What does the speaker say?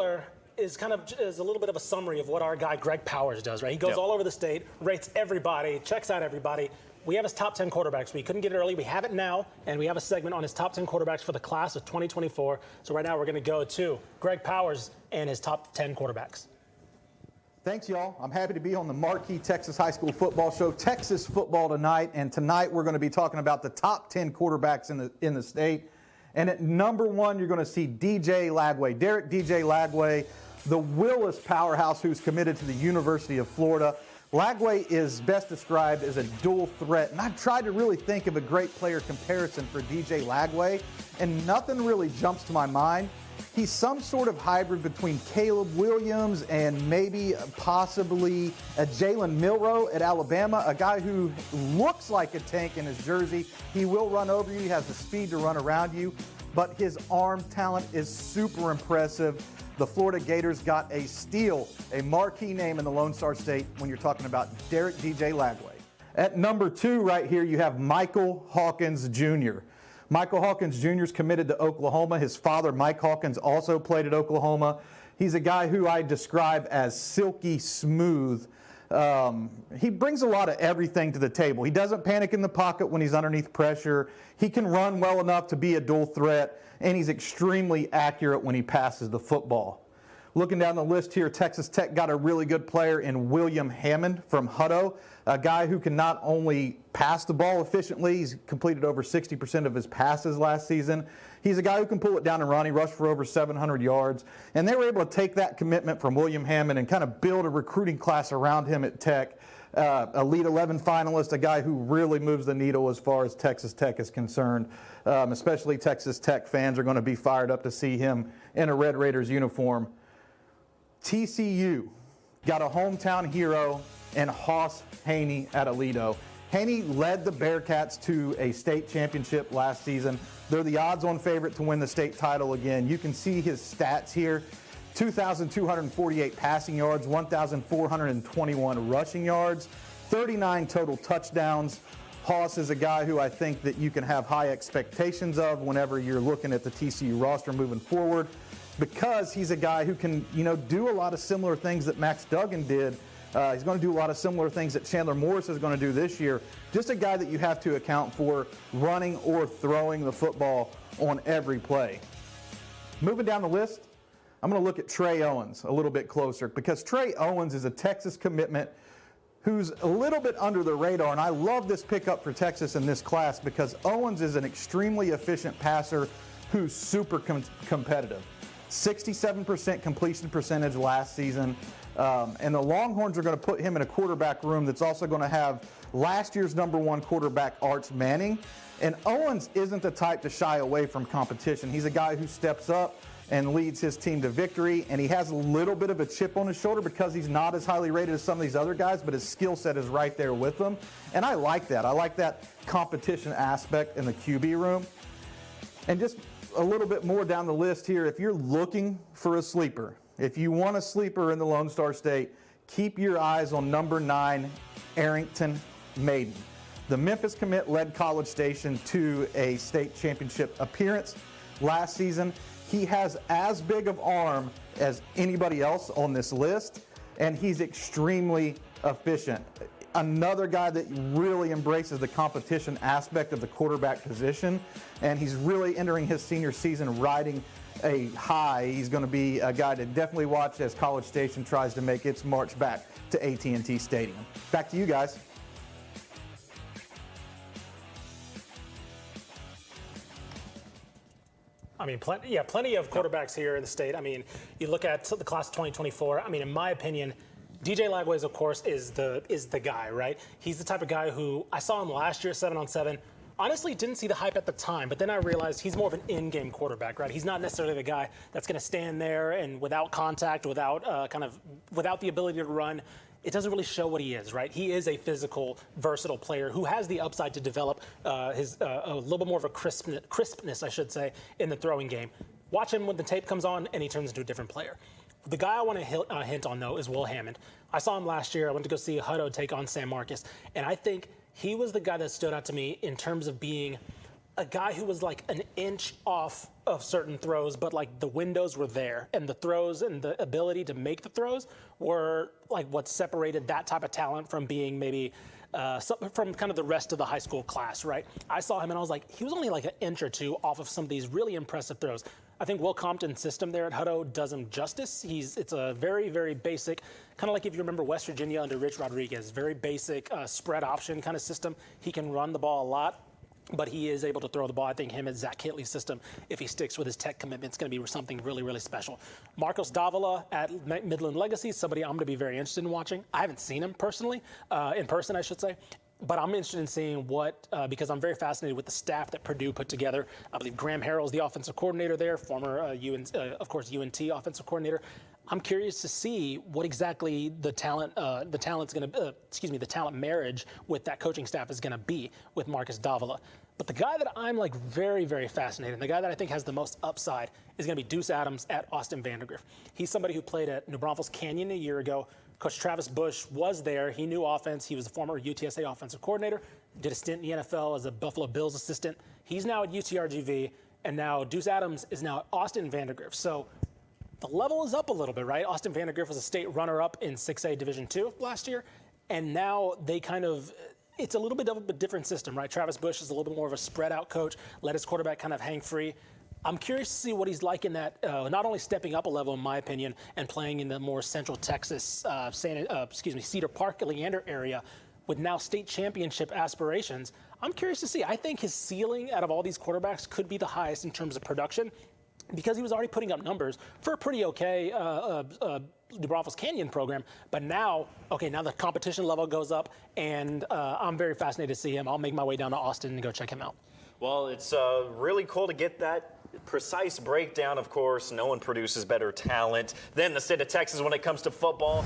Taylor is is a little bit of a summary of what our guy Greg Powers does, right? He goes all over the state, rates everybody, checks out everybody. We have his top 10 quarterbacks. We couldn't get it early. We have it now, and we have a segment on his top 10 quarterbacks for the class of 2024. So right now we're going to go to Greg Powers and his top 10 quarterbacks. Thanks, y'all. I'm happy to be on the marquee Texas high school football show, Texas Football Tonight. And tonight we're going to be talking about the top 10 quarterbacks in the state. And at number 1, you're going to see DJ Lagway, Derek DJ Lagway, the Willis powerhouse who's committed to the University of Florida. Lagway is best described as a dual threat, and I've tried to really think of a great player comparison for DJ Lagway, and nothing really jumps to my mind. He's some sort of hybrid between Caleb Williams and maybe possibly a Jalen Milroe at Alabama, a guy who looks like a tank in his jersey. He will run over you. He has the speed to run around you, but his arm talent is super impressive. The Florida Gators got a steal, a marquee name in the Lone Star State when you're talking about Derek DJ Lagway. At number 2 right here, you have Michael Hawkins Jr. Michael Hawkins Jr. is committed to Oklahoma. His father, Mike Hawkins, also played at Oklahoma. He's a guy who I describe as silky smooth. He brings a lot of everything to the table. He doesn't panic in the pocket when he's underneath pressure. He can run well enough to be a dual threat, and he's extremely accurate when he passes the football. Looking down the list here, Texas Tech got a really good player in William Hammond from Hutto, a guy who can not only pass the ball efficiently, he's completed over 60% of his passes last season. He's a guy who can pull it down and run. He rushed for over 700 yards. And they were able to take that commitment from William Hammond and kind of build a recruiting class around him at Tech. Elite 11 finalist, a guy who really moves the needle as far as Texas Tech is concerned. Especially Texas Tech fans are going to be fired up to see him in a Red Raiders uniform. TCU got a hometown hero in Hoss Haney at Aledo. Haney led the Bearcats to a state championship last season. They're the odds-on favorite to win the state title again. You can see his stats here. 2,248 passing yards, 1,421 rushing yards, 39 total touchdowns. Hoss is a guy who I think that you can have high expectations of whenever you're looking at the TCU roster moving forward, because he's a guy who can, do a lot of similar things that Max Duggan did. He's going to do a lot of similar things that Chandler Morris is going to do this year. Just a guy that you have to account for running or throwing the football on every play. Moving down the list, I'm going to look at Trey Owens a little bit closer, because Trey Owens is a Texas commitment who's a little bit under the radar, and I love this pickup for Texas in this class because Owens is an extremely efficient passer who's super competitive. 67% completion percentage last season, and the Longhorns are going to put him in a quarterback room that's also going to have last year's #1 quarterback Arch Manning. And Owens isn't the type to shy away from competition. He's a guy who steps up and leads his team to victory, and he has a little bit of a chip on his shoulder because he's not as highly rated as some of these other guys, but his skill set is right there with them. And I like that. I like that competition aspect in the QB room. And just a little bit more down the list here, if you're looking for a sleeper, if you want a sleeper in the Lone Star State, keep your eyes on number 9, Arrington Maiden. The Memphis commit led College Station to a state championship appearance last season. He has as big of arm as anybody else on this list, and he's extremely efficient. Another guy that really embraces the competition aspect of the quarterback position, and he's really entering his senior season riding a high. He's going to be a guy to definitely watch as College Station tries to make its march back to AT&T Stadium. Back to you guys. I mean, plenty of quarterbacks here in the state. I mean, you look at the class of 2024. I mean, in my opinion, DJ Lagway, of course, is the guy, right? He's the type of guy who I saw him last year, 7-on-7. Honestly, didn't see the hype at the time, but then I realized he's more of an in-game quarterback, right? He's not necessarily the guy that's going to stand there and without contact, without the ability to run. It doesn't really show what he is, right? He is a physical, versatile player who has the upside to develop a little bit more of a crispness, I should say, in the throwing game. Watch him when the tape comes on, and he turns into a different player. The guy I want to hint on, though, is Will Hammond. I saw him last year. I went to go see Hutto take on San Marcos, and I think he was the guy that stood out to me in terms of being a guy who was like an inch off of certain throws, but like the windows were there, and the throws and the ability to make the throws were like what separated that type of talent from being maybe from kind of the rest of the high school class, right? I saw him and I was like, he was only like an inch or two off of some of these really impressive throws. I think Will Compton's system there at Hutto does him justice. It's a very, very basic, kind of like if you remember West Virginia under Rich Rodriguez, very basic spread option kind of system. He can run the ball a lot, but he is able to throw the ball. I think him and Zach Kitley's system, if he sticks with his tech commitment, it's going to be something really, really special. Marcos Davila at Midland Legacy, somebody I'm going to be very interested in watching. I haven't seen him personally, in person, I should say. But I'm interested in seeing what, because I'm very fascinated with the staff that Purdue put together. I believe Graham Harrell's the offensive coordinator there, former, of course, UNT offensive coordinator. I'm curious to see what exactly the talent marriage with that coaching staff is going to be with Marcus Davila. But the guy that I'm like very, very fascinated, and the guy that I think has the most upside is going to be Deuce Adams at Austin Vandergrift. He's somebody who played at New Braunfels Canyon a year ago. Coach Travis Bush was there. He knew offense. He was a former UTSA offensive coordinator, did a stint in the NFL as a Buffalo Bills assistant. He's now at UTRGV, and now Deuce Adams is now at Austin Vandergrift. So the level is up a little bit, right? Austin Vandergrift was a state runner-up in 6A Division II last year, and now they kind of, it's a little bit of a different system, right? Travis Bush is a little bit more of a spread-out coach, let his quarterback kind of hang free. I'm curious to see what he's like in that, not only stepping up a level, in my opinion, and playing in the more Central Texas, Cedar Park, Leander area, with now state championship aspirations. I'm curious to see. I think his ceiling out of all these quarterbacks could be the highest in terms of production, because he was already putting up numbers for a pretty okay New Braunfels Canyon program. But now, now the competition level goes up, and I'm very fascinated to see him. I'll make my way down to Austin and go check him out. Well, it's really cool to get that precise breakdown. Of course, no one produces better talent than the state of Texas when it comes to football.